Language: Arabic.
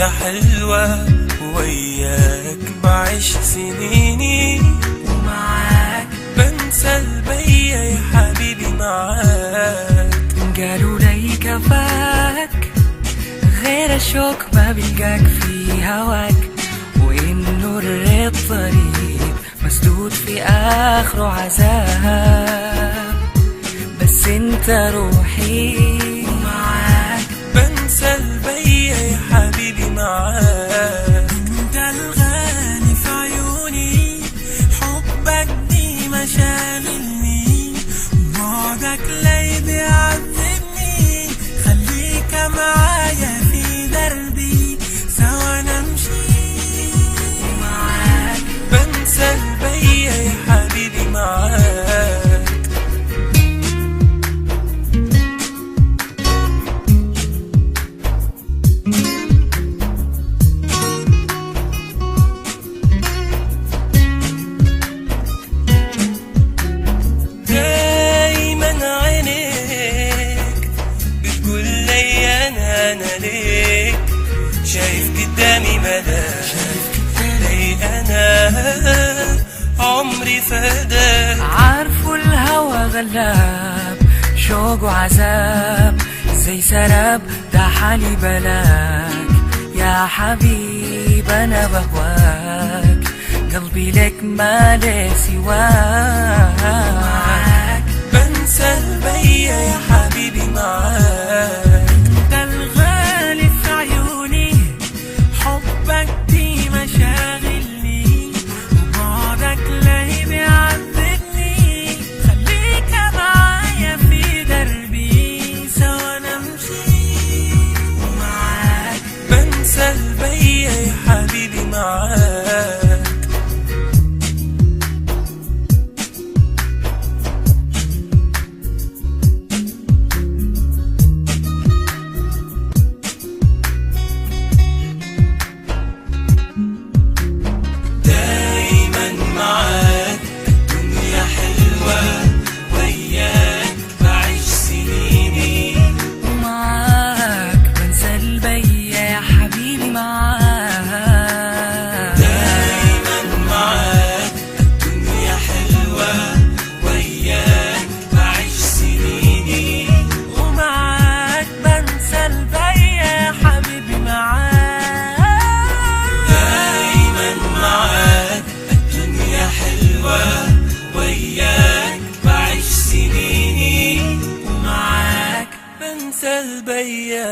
دنيا حلوة وياك بعيش سنيني، ومعاك بنسى البيا يا حبيبي معاك. قالوا لي كفاك غير الشوق ما بلقاك في هواك، وإنه الطريق مسدود في آخره عذاب، بس انت روحي ومعاك بنسى البيا يا حبيبي معاك. انت الغالي في عيوني، حبك دي مشاغلني، بعدك لي بيعذبني، خليك معايا في دربي سوا نمشي. ومعاك بنسى البيا يا حبيبي معاك. دايما عينيك بتقول لي انا ليك، شايف قدامي ملاك، لي انا عمري فداك. عارفه الهوى غلاب، شوق وعذاب زي سراب، ده حالي بلاك يا حبيب انا بهواك، قلبي لك ما لي سواك. بنسى البيا يا حبيبي معاك. انت الغالي في عيوني، حبك دي مشاغلني، وبعدك لي بيعذبني، خليك معايا في دربي سوا نمشي. ومعاك بنسى البيا يا حبيبي معاك. وياك بعيش سنيني، ومعاك بنسى البيا.